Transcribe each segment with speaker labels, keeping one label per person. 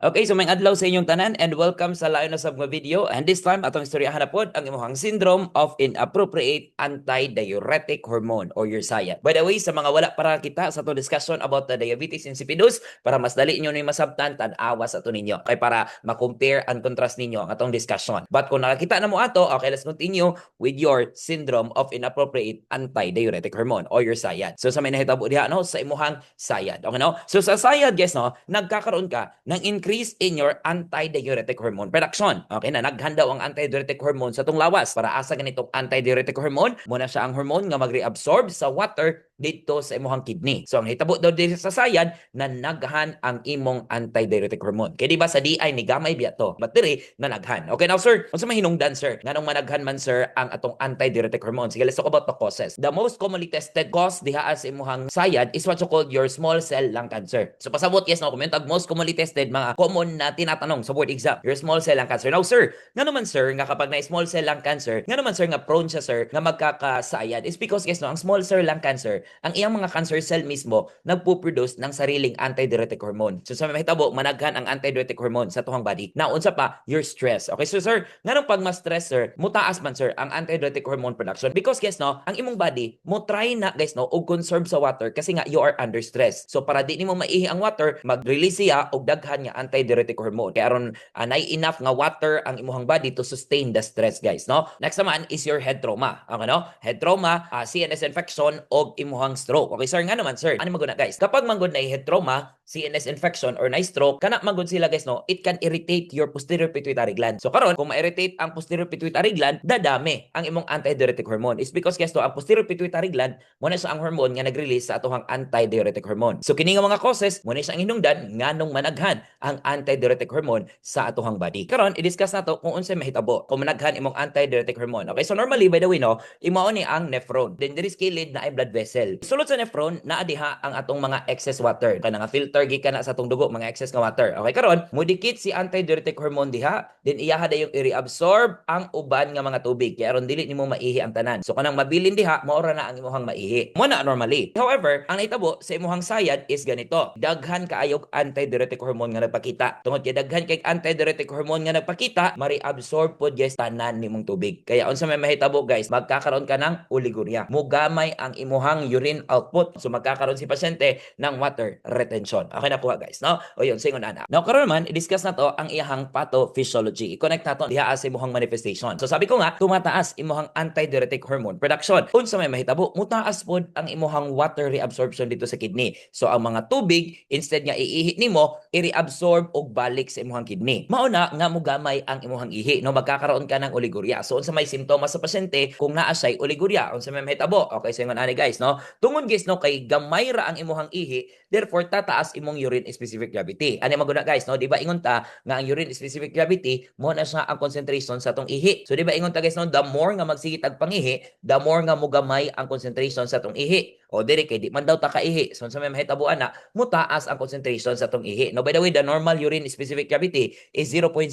Speaker 1: Okay, so may adlaw sa inyong tanan and welcome sa layo na sab nga video. And this time atong istoryahan na pod ang imong syndrome of inappropriate antidiuretic hormone or USAID. By the way, sa mga wala para kita sa to discussion about the diabetes insipidus, para mas dali inyo ni masabtan tan-awa sa to ninyo. Kay para ma-compare and contrast ninyo ang atong discussion. But kung nakakita na mo ato, okay, let's continue with your syndrome of inappropriate antidiuretic hormone or USAID. So sa may nahitabo diha no sa imong SAID. Okay no? So sa SAID guys no, nagkakaroon ka ng increase in your antidiuretic hormone production. Okay na, naghanda ang antidiuretic hormone sa tong lawas. Para asa ganitong antidiuretic hormone, muna siya ang hormone nga mag-reabsorb sa water dito sa imong kidney. So ang hitabo daw dito sa sayad na naghan ang imong antidiuretic hormone. Kaya di ba sa DI ni gamay biya to, but diri na naghan. Okay now sir, unsa may hinungdan sir? Nganong managhan man sir ang atong antidiuretic hormone? Sige, let's talk about the causes. The most commonly tested cause diha sa imong sayad is what you call your small cell lung cancer. So pasabot yes no, comment ang most commonly tested mga common na tinatanong sa board exam, your small cell lung cancer. Now sir, nga naman sir nga kapag na small cell lung cancer, nga naman sir nga prone siya sir nga magkakasayad is because guys no, ang small cell lung cancer, ang iyang mga cancer cell mismo nagpo-produce ng sariling antidiuretic hormone. So sa mahitabo managhan ang antidiuretic hormone sa tuhang body. Now unsa pa, your stress. Okay so sir, nganong pag ma-stress sir, mutaas man sir ang antidiuretic hormone production because guys no, ang imong body mo try na guys no og conserve sa water kasi nga you are under stress. So para di nimo maihi ang water, mag-release siya og daghan nga antidiuretic hormone. Kaya aron nay enough nga water ang imong body to sustain the stress guys no. Next naman is your head trauma. Okay no? Head trauma, CNS infection og imong stroke. Okay sir, nga naman sir, ano maguna guys? Kapag manggod na head trauma, CNS infection or na stroke, kana manggod sila guys no, it can irritate your posterior pituitary gland. So karon kung ma-irritate ang posterior pituitary gland, dadami ang imong antidiuretic hormone. Is because guys no, ang posterior pituitary gland mo na sa ang hormone nga nag-release sa atohang antidiuretic hormone. So kini nga mga causes mo na sa ang hinungdan nganong managhan ang antidiuretic hormone sa atohang body. Karon i-discuss nato kung unsay mahitabo kung managhan imong antidiuretic hormone. Okay, so normally by the way no, imao ni ang nephron. Then there is kilid na ay blood vessel. Sulod sa nephron naa diha ang atong mga excess water. Kana nga filter gikan na sa atong dugo, mga excess nga water. Okay, karon mudikit si antidiuretic hormone diha, then iyaha dayong i-reabsorb ang uban nga mga tubig. Kaya aron dili nimo maihi ang tanan. So kanang mabilin diha, maora na ang imong maihi. Mo na normally. However, ang nahitabo sa imong sayad is ganito. Daghan kaayog antidiuretic hormone nga nagpakita. Tungod kay daghan kay antidiuretic hormone nga nagpakita, mari-absorb pod guys tanan nimong tubig. Kaya unsa may mahitabo guys, magkakaroon ka ng oliguria. Mugamay ang imong urine output. So magkakaroon si pasyente ng water retention. Okay na po guys, no? O yun, singon ana. Now karon man i-discuss na to ang iyang pathophysiology. I-connect nato diha sa imong manifestation. So sabi ko nga, tumataas imong antidiuretic hormone production. Unsa may mahitabo, mutaas pod ang imong water reabsorption dito sa kidney. So ang mga tubig instead nga iihi nimo, i-reabsorb og balik sa imong kidney. Mao na nga mugamay ang imong ihi, no? Magkakaroon ka ng oliguria. So unsa may simptomas sa pasyente kung naa siya oliguria, unsa may mahitabo? Okay, singon ani guys, no? Tungod guys no kay gamay ra ang imong ihi, therefore tataas imong urine specific gravity. Ani maguna guys no, di ba ingon ta nga ang urine specific gravity mo na siya ang concentration sa tong ihi. So di ba ingon ta guys no, the more nga magsigit ag pangihi, the more nga mugamay ang concentration sa tong ihi. O diri kay di man daw ta kaihi. So sa may mahitabuan na mutaas ang concentration sa tong ihi. No, by the way, the normal urine specific gravity is 0.010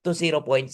Speaker 1: to 0.030.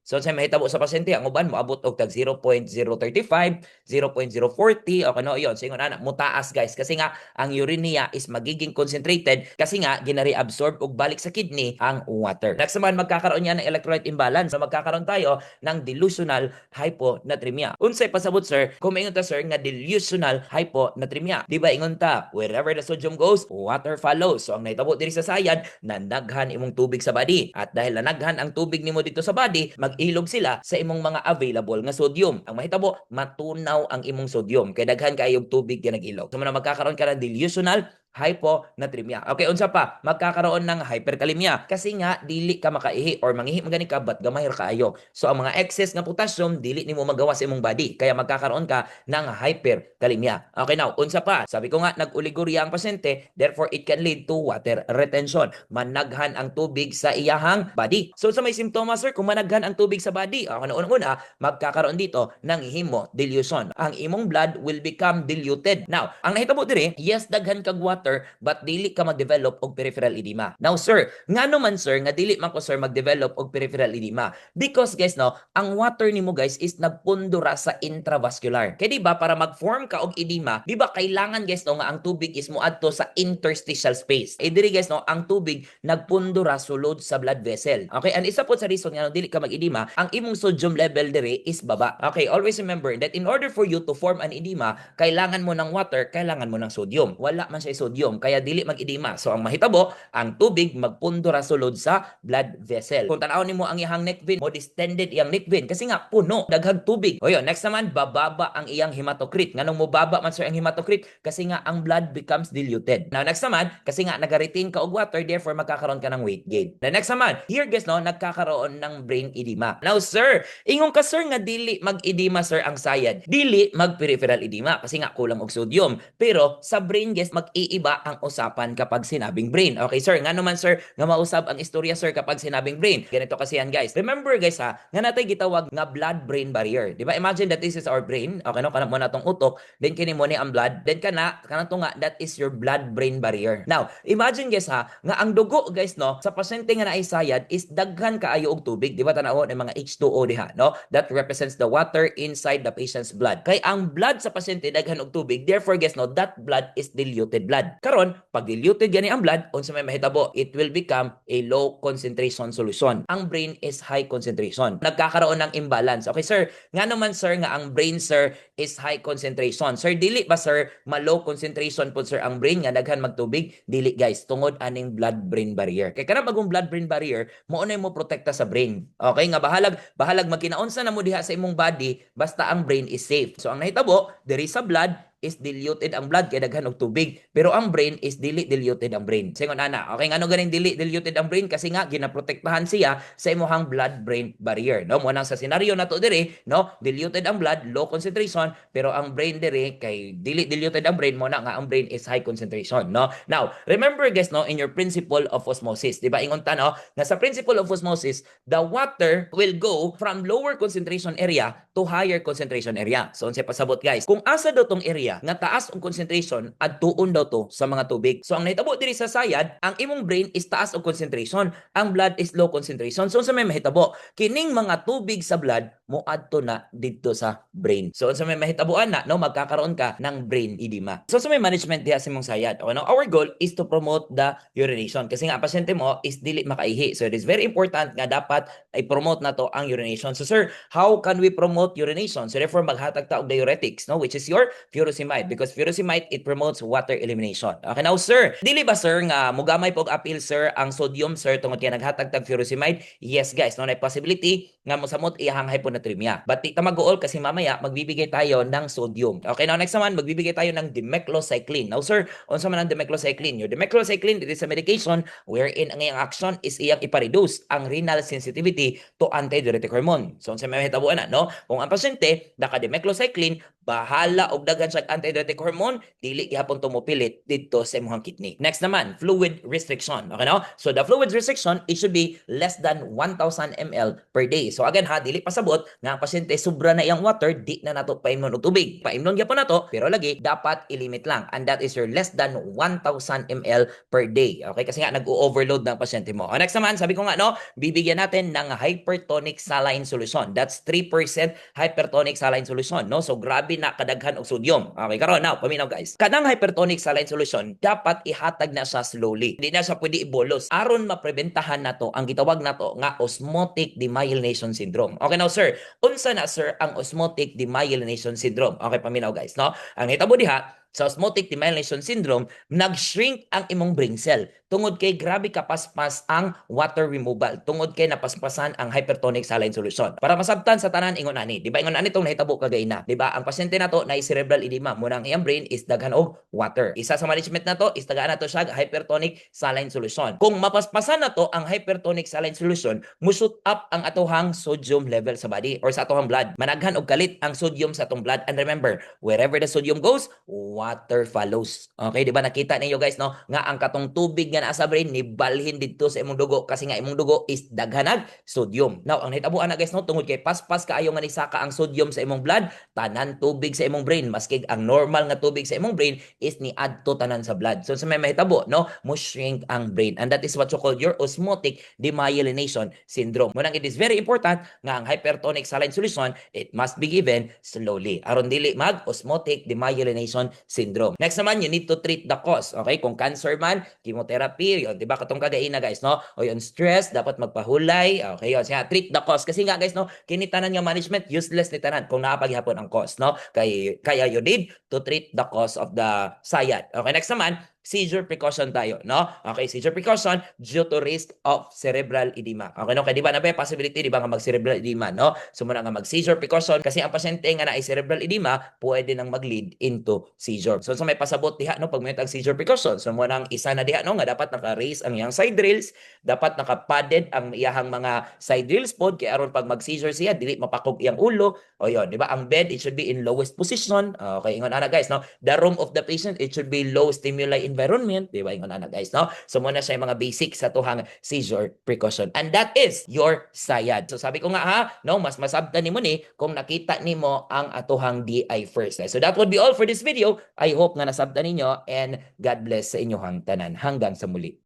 Speaker 1: So sa mahitabo sa pasyente ang uban moabot og tag 0.035, 0.040 okay no, yon. So ingon ana mutaas guys kasi nga ang urine niya is magiging concentrated kasi nga ginare-absorb og balik sa kidney ang water. Next naman magkakaroon niya ng electrolyte imbalance. So magkakaroon tayo ng delusional hyponatremia. Unsay pasabot sir? Kung maingon ta sir nga delusional hyponatremia. Di ba ingon ta, wherever the sodium goes, water follows. So ang nahitabo diri sa sayad, nanaghan imong tubig sa body. At dahil nanaghan ang tubig nimo dito sa body, mag-ilog sila sa imong mga available nga sodium. Ang mahitabo, matunaw ang imong sodium. Kay daghan kayong tubig nga nag-ilog. So man magkakaroon ka ng delusional hyponatremia. Okay, unsa pa? Magkakaroon ng hyperkalemia kasi nga dili ka makaihi or mangihi magani ka but gamay ra kaayo. So ang mga excess nga potassium dili nimo magawa sa imong body kaya magkakaroon ka ng hyperkalemia. Okay, now unsa pa? Sabi ko nga nag-oliguria ang pasyente, therefore it can lead to water retention. Managhan ang tubig sa iyahang body. So sa may simptomas sir, kung managhan ang tubig sa body, una magkakaroon dito ng hemodilution. Ang imong blood will become diluted. Now, ang nahitabo diri, yes daghan kag water water but dili ka mag-develop og peripheral edema. Now sir, ngano man sir nga dili man ko sir mag-develop og peripheral edema? Because guys no, ang water nimo guys is nagpundura sa intravascular. Kaya di ba para mag-form ka og edema, di ba kailangan guys no nga ang tubig is moadto sa interstitial space. Diri guys no, ang tubig nagpundura sulod sa blood vessel. Okay, and isa po sa reason nga no, dili ka mag-edema, ang imong sodium level diri is baba. Okay, always remember that in order for you to form an edema, kailangan mo ng water, kailangan mo ng sodium. Wala man siya sodium, kaya dili mag-edema. So ang mahitabo, ang tubig magpundura sulod sa blood vessel. Kung tanawon nimo ang iyang neck vein, mo distended iyang neck vein kasi nga puno, daghang tubig. O yun, next naman, bababa ang iyang hematocrit. Nganong mo baba man sir ang hematocrit? Kasi nga ang blood becomes diluted. Now next naman, kasi nga nag-retain ka og water, therefore magkakaroon ka ng weight gain. The next naman, here guys no, nagkakaroon ng brain edema. Now sir, ingon ka sir nga dili mag-edema sir ang sayad. Dili mag-peripheral edema kasi nga kulang og sodium. Pero sa brain guys, mag-iiba ang usapan kapag sinabing brain. Okay sir, nga naman sir, nga mausab ang istorya sir kapag sinabing brain. Ganito kasi yan guys. Remember guys ha, nga natay gitawag nga blood-brain barrier. Di ba? Imagine that this is our brain. Okay no, kanang mo na tong utok, then kini mo ni ang blood, then kanang to nga, that is your blood-brain barrier. Now, imagine guys ha, nga ang dugo guys no, sa pasyente nga naay sayad is daghan kaayo og tubig. Di ba tanawon ng mga H2O diha, no? That represents the water inside the patient's blood. Kay ang blood sa pasyente daghan og tubig, therefore guys no, that blood is diluted blood. Karon, pag diluted gani ang blood, unsa may mahitabo, it will become a low concentration solution. Ang brain is high concentration. Nagkakaroon ng imbalance. Okay sir, nga naman sir nga ang brain sir is high concentration. Sir, dili ba sir ma-low concentration po sir ang brain nga daghan magtubig? Dili guys, tungod aning blood-brain barrier. Kay kana bagong blood-brain barrier, mo unay mo protekta sa brain. Okay nga bahalag magkinaunsa na mo diha sa imong body basta ang brain is safe. So ang nahitabo diri sa blood is diluted ang blood kay daghan og tubig, pero ang brain is dili diluted ang brain. Singon ana, okay ngano ganing dili diluted ang brain kasi nga ginaprotektahan siya sa imong blood-brain barrier, no? Mo nang sa scenario nato diri, no? Diluted ang blood, low concentration, pero ang brain diri kay dili diluted ang brain, mo na nga ang brain is high concentration, no? Now, remember guys no, in your principle of osmosis, di ba ingon ta no, nga sa principle of osmosis, the water will go from lower concentration area to higher concentration area. So unsa pasabot guys? Kung asa daw tong area nga taas ang concentration, adtuon daw to sa mga tubig. So ang nahitabo diri sa sayad, ang imong brain is taas og concentration, ang blood is low concentration. So unsa may mahitabo? Kining mga tubig sa blood moadto na didto sa brain. So unsa may mahitabuan na no, magkakaroon ka ng brain edema. So sa may management diha sa imong sayad. Okay, no? Our goal is to promote the urination kasi nga ang pasyente mo is dili makaihi. So it is very important nga dapat i-promote na to ang urination. So sir, how can we promote urination? So therefore maghatag ta og diuretics, no, which is your furosemide, because furosemide it promotes water elimination. Okay, now sir, dili ba sir nga mugamay pog appeal sir ang sodium sir tungod kay naghatag tag furosemide? Yes guys, no, na possibility nga mosamot iyang hyponatremia. But di ta mag-goal kasi mamaya magbibigay tayo ng sodium. Okay, now next naman magbibigay tayo ng dimeclocycline. Now sir, unsa man ang dimeclocycline? Your dimeclocycline, it is a medication wherein ang iyang action is iyang ipa-reduce ang renal sensitivity to antidiuretic hormone. So unsa may mahitabuan na, no? Kung ang pasyente naka dimeclocycline, bahala og daghan sa antidiuretic hormone, dili gihapon tumupilit dito sa imong kidney. Next naman, fluid restriction. Okay no? So the fluid restriction, it should be less than 1,000 ml per day. So again ha, dili pasabot nga ang pasyente sobra na iyang water, di na nato paimnon og tubig. Paimnon gyapon nato, pero lagi dapat i-limit lang. And that is your less than 1,000 ml per day. Okay? Kasi nga nag-overload ng pasyente mo. Next naman, sabi ko nga no, bibigyan natin ng hypertonic saline solution. That's 3% hypertonic saline solution, no? So grabe na kadaghan og sodium. Okay, karon now, paminaw guys. Kanang hypertonic saline solution dapat ihatag na siya slowly. Hindi na siya pwede ibolos aron mapreventahan nato ang gitawag nato nga osmotic demyelination syndrome. Okay now sir, unsa na sir ang osmotic demyelination syndrome? Okay, paminaw guys, no? Ang hitabo diha sa osmotic demyelination syndrome, nag-shrink ang imong brain cell. Tungod kay grabe kapaspas ang water removal. Tungod kay napaspasan ang hypertonic saline solution. Para masabtan sa tanan ingon ani, di ba ingon ani tong nahitabo kagay na, di ba? Ang pasyente nato na cerebral edema, muna ang iyang brain is daghan og water. Isa sa management nato is tagaan nato siya hypertonic saline solution. Kung mapaspasan nato ang hypertonic saline solution, musut up ang atohang sodium level sa body or sa atohang blood. Managhan og kalit ang sodium sa atong blood, and remember, wherever the sodium goes, water follows. Okay, di ba nakita ninyo guys no nga ang katong tubig nga nga naa sa brain ni balhin didto sa imong dugo kasi nga imong dugo is daghanag sodium. Now ang nahitabo ana guys no tungod kay paspas kaayo nga nisaka ang sodium sa imong blood, tanan tubig sa imong brain maski ang normal nga tubig sa imong brain is ni adto tanan sa blood. So sa may mahitabo no, mo shrink ang brain and that is what you call your osmotic demyelination syndrome. Munang it is very important nga ang hypertonic saline solution it must be given slowly aron dili mag osmotic demyelination syndrome. Next naman, you need to treat the cause. Okay? Kung cancer man, chemotherapy, yun, di ba? Katong kagaina, guys, no? O yun, stress, dapat magpahulay. Okay, yun. Siya, treat the cause. Kasi nga, guys, no? Kinitanan nga management, useless ni tanan kung nakapaghapon ang cause, no? Kaya you need to treat the cause of the sayad. Okay, next naman, seizure precaution tayo, no? Okay, seizure precaution due to risk of cerebral edema. Okay, no? Kaya di ba na ba possibility, di ba nga mag-cerebral edema, no? So muna nga mag-seizure precaution kasi ang pasyente nga na ay cerebral edema, pwede nang mag-lead into seizure. So may pasabot diha, no? Pag may seizure precaution. So muna ang isa na diha, no? Nga dapat naka-raise ang iyang side rails, dapat naka-padded ang iyahang mga side rails pod, kaya aron pag mag-seizure siya, dili mapakog iyang ulo. O yun, di ba? Ang bed, it should be in lowest position. Okay, ingon ana guys, no? The room of the patient, it should be low stimuli environment, di ba? Ingon ana guys, no? So muna siya yung mga basic sa tuhang seizure precaution. And that is your sayad. So sabi ko nga ha, no, mas masabtan nimo ni kung nakita nimo ang atuhang DI first. So that would be all for this video. I hope nga nasabtan ninyo and God bless sa inyong tanan. Hanggang sa muli.